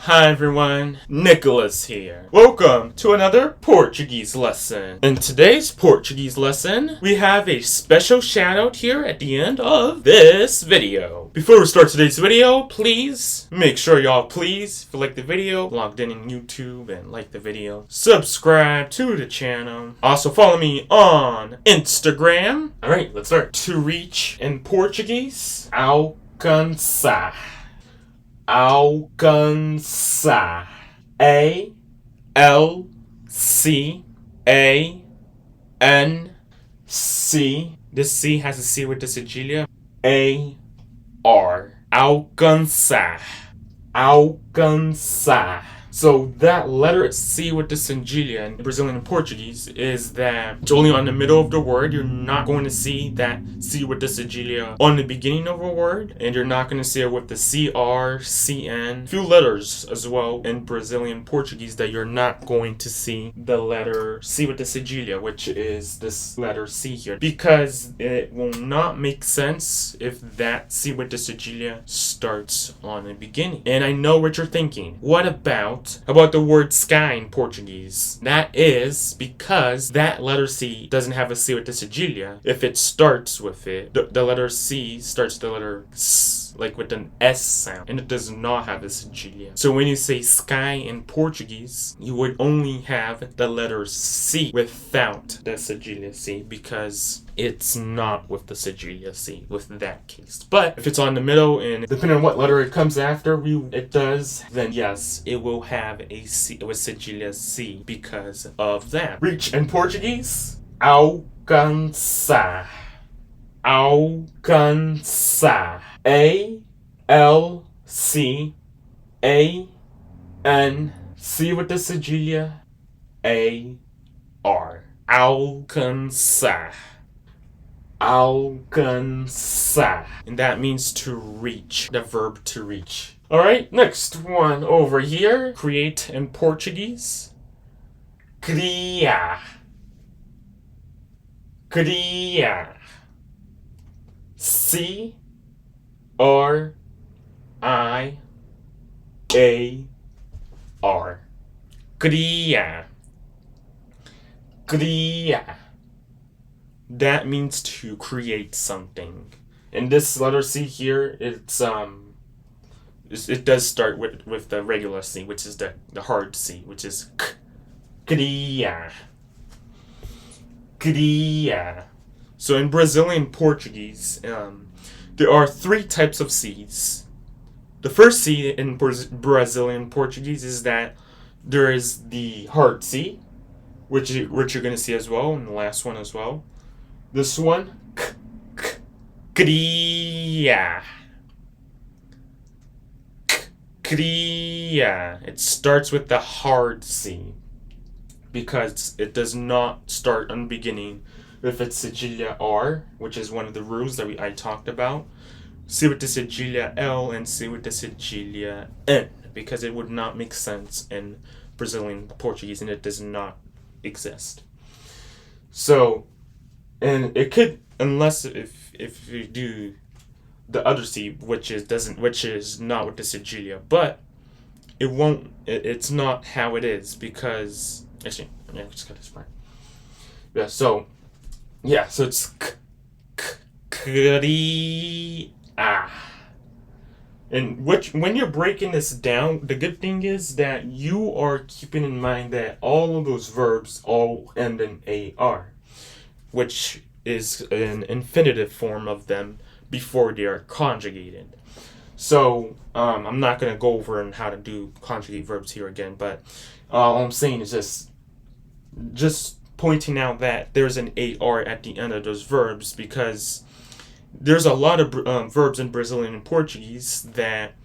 Hi everyone, Nicholas here. Welcome to another Portuguese lesson. In today's Portuguese lesson, we have a special shout out here at the end of this video. Before we start today's video, please make sure if you like the video, logged in YouTube and like the video, subscribe to the channel. Also follow me on Instagram. Alright, let's start. To reach in Portuguese, alcançar. Alcançar. A-L-C-A-N-C. This C has a C with the cedilha. A-R. Alcançar. Alcançar. So that letter C with the cedilha in Brazilian and Portuguese is that it's only on the middle of the word. You're not going to see that C with the cedilha on the beginning of a word, and you're not going to see it with the CR, CN. Few letters as well in Brazilian Portuguese that you're not going to see the letter C with the cedilha, which is this letter C here, because it will not make sense if that C with the cedilha starts on the beginning. And I know what you're thinking. What about the word sky in Portuguese? That is because that letter C doesn't have a C with the cedilha. If it starts with it, the letter C starts the letter S, like with an S sound, and it does not have a cedilha. So when you say sky in Portuguese, you would only have the letter C without the cedilha C, because it's not with the cedilha C with that case. But if it's on the middle, and depending on what letter it comes after it does, then yes, it will have a C with cedilha C because of that. Reach in Portuguese, alcançar. Alcançar. A-L-C-A-N-C with the cedilha A-R. Alcançar. Alcançar. And that means to reach, the verb to reach. Alright, next one over here. Create in Portuguese. Criar. Criar. C-R-I-A-R. Criar. Criar. That means to create something. And this letter C here, it does start with the regular C, which is the hard C, which is k. Criar. Criar. So in Brazilian Portuguese, there are three types of C's. The first C in Brazilian Portuguese is that there is the hard C, which you're going to see as well, and the last one as well. This one, criar. Criar. It starts with the hard C because it does not start on the beginning with its cedilha R, which is one of the rules that I talked about. C with the cedilha L and C with the cedilha N, because it would not make sense in Brazilian Portuguese, and it does not exist. So, and it could, unless if you do the other C, which is not with the cedilha, but it won't. It's not how it is, because actually, yeah, just got this part. Yeah. So it's criar. And when you're breaking this down, the good thing is that you are keeping in mind that all of those verbs all end in AR, which is an infinitive form of them before they are conjugated. So I'm not going to go over on how to do conjugate verbs here again, but all I'm saying is just pointing out that there's an AR at the end of those verbs, because there's a lot of verbs in Brazilian and Portuguese that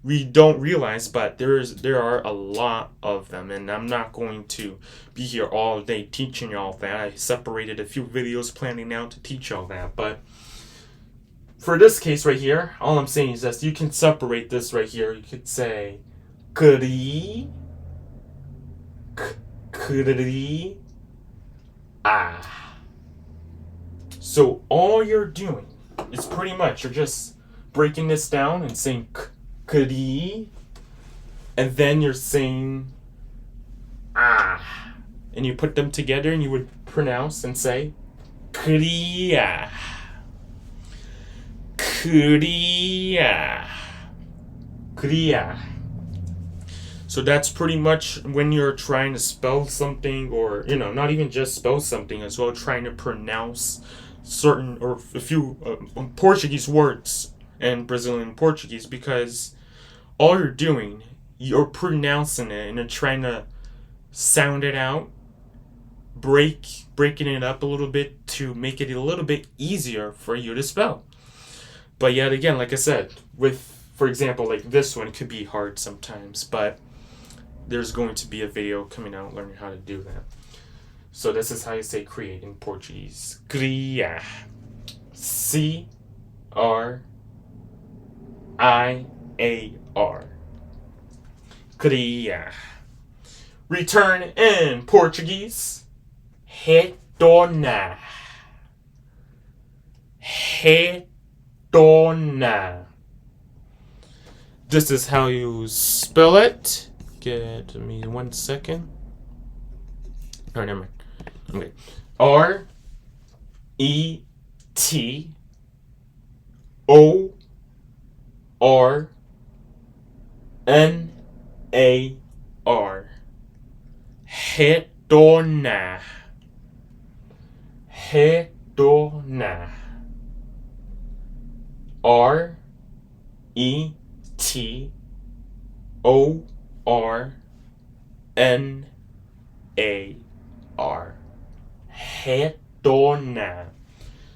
we don't realize, but there are a lot of them, and I'm not going to be here all day teaching y'all that. I separated a few videos planning out to teach y'all that, but for this case right here, all I'm saying is that you can separate this right here. You could say criar. So all you're doing is pretty much you're just breaking this down and saying criar, and then you're saying ah, and you put them together and you would pronounce and say criar, criar, criar. So that's pretty much when you're trying to spell something, or not even just spell something as well, trying to pronounce certain or a few Portuguese words in Brazilian Portuguese, because all you're doing, you're pronouncing it and you're trying to sound it out, breaking it up a little bit to make it a little bit easier for you to spell. But yet again, like I said, with, for example, like this one, it could be hard sometimes, but there's going to be a video coming out learning how to do that. So this is how you say create in Portuguese. Criar. C-R-I-A-R. Criar. Return in Portuguese. Retornar. Retornar. This is how you spell it. Give me 1 second. Oh, never mind. Okay. R-E-T-O-R-N-A-R. Retornar. Retornar. R-E-T-O-R-N-A-R. Retornar.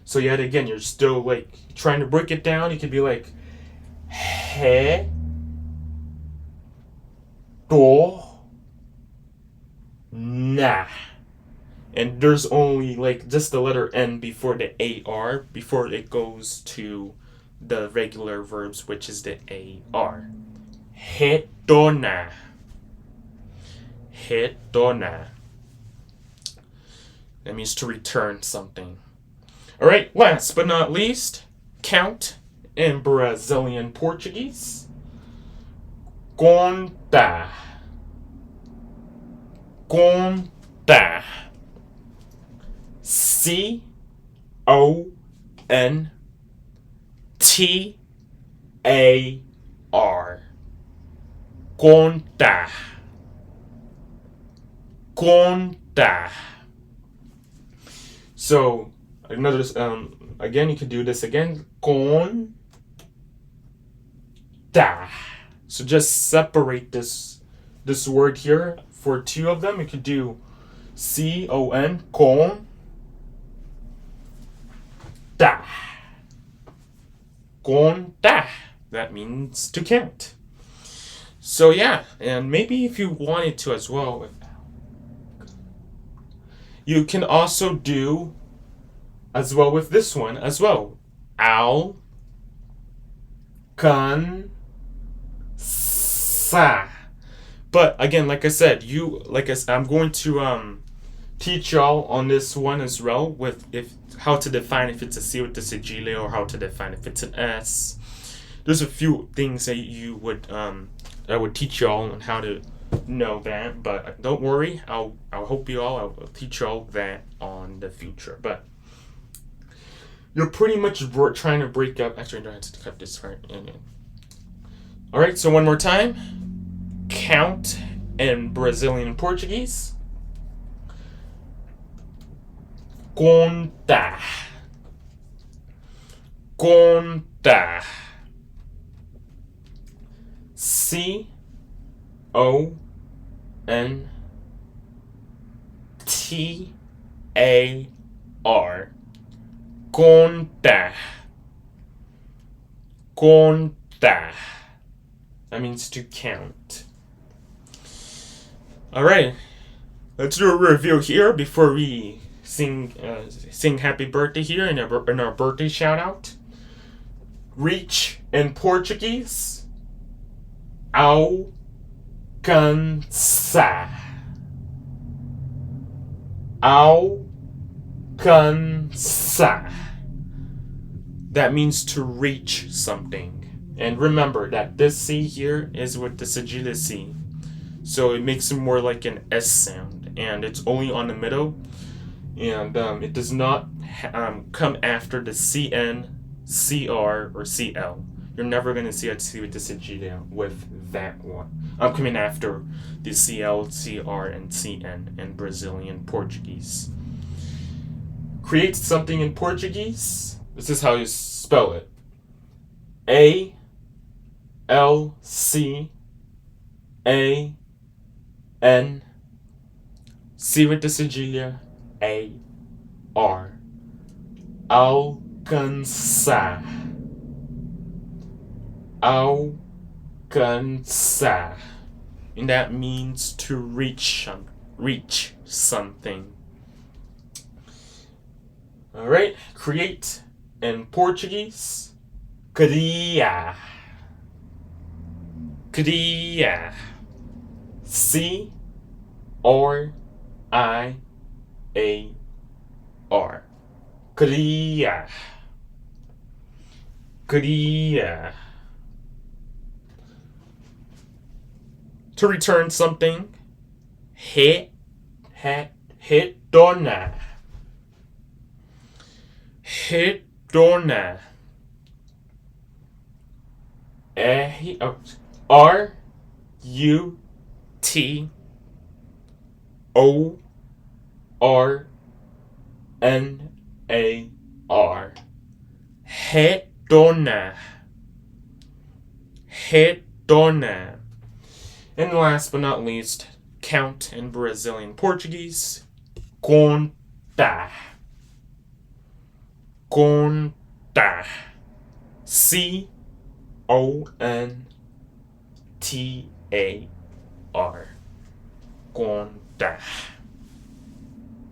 So yet again, you're still like trying to break it down. You could be like retornar. And there's only like just the letter N before the AR before it goes to the regular verbs, which is the AR. Retornar. Retornar. That means to return something. Alright, last but not least, count in Brazilian Portuguese. Contar. Contar. C-O-N-T-A-R. Contar. Contar. So another again, you could do this again. Contar. So just separate this word here for two of them. You could do C-O-N, con. Da. Contar. That means to count. So yeah, and maybe if you wanted to as well, you can also do as well with this one as well. Alcançar. But again, like I said, I'm going to teach y'all on this one as well with how to define if it's a C with the sigilio or how to define if it's an S. There's a few things that you would I would teach y'all on how to know that, but don't worry, I'll teach y'all that on the future. But you're pretty much trying to break up. Actually, I don't have to cut this part. All right, so one more time. Count in Brazilian Portuguese. Contar. Contar. C-O-N-T-A-R. Contar. Contar. That means to count. Alright, let's do a review here before we sing happy birthday here in our birthday shout out. Reach in Portuguese. Alcançar. Alcançar. That means to reach something. And remember that this C here is with the sigilla C. So it makes it more like an S sound. And it's only on the middle. And it does not come after the CN, CR, or CL. You're never going to see a C with the sigilla with that one. I'm coming after the CL, CR, and CN in Brazilian Portuguese. Create something in Portuguese. This is how you spell it. ALCAN, C with the sigilla, AR. Alcançar. Alcançar. And that means to reach something. Alright, create in Portuguese. Criar. Criar. CRIAR. Criar. Criar. To return something. Retornar. Retornar. RUTORNAR. Retornar. Retornar. And last but not least, count in Brazilian Portuguese. Contar. Contar. CONTAR. Contar.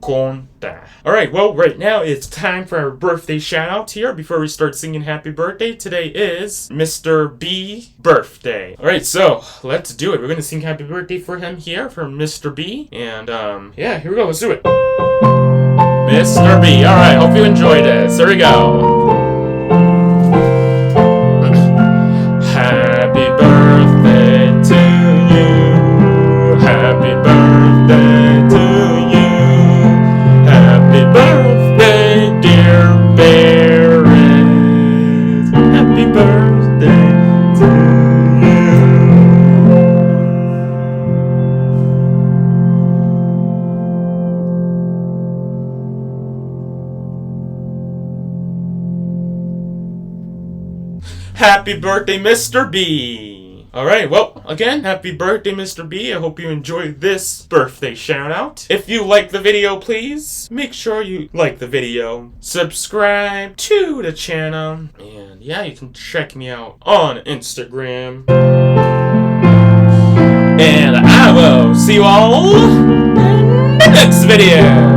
Contar. Alright, well, right now it's time for our birthday shout out here before we start singing happy birthday. Today is Mr. B birthday. Alright, so let's do it. We're gonna sing happy birthday for him here, for Mr. B. And yeah, here we go, let's do it. Mr. B. Alright, hope you enjoy this. Here we go. Happy birthday to you. Happy birthday to you. Happy birthday, dear parents. Happy birthday to you. Happy birthday, Mr. B. Alright, well, again, happy birthday, Mr. B. I hope you enjoyed this birthday shout out. If you like the video, please make sure you like the video, subscribe to the channel, and yeah, you can check me out on Instagram. And I will see you all in the next video.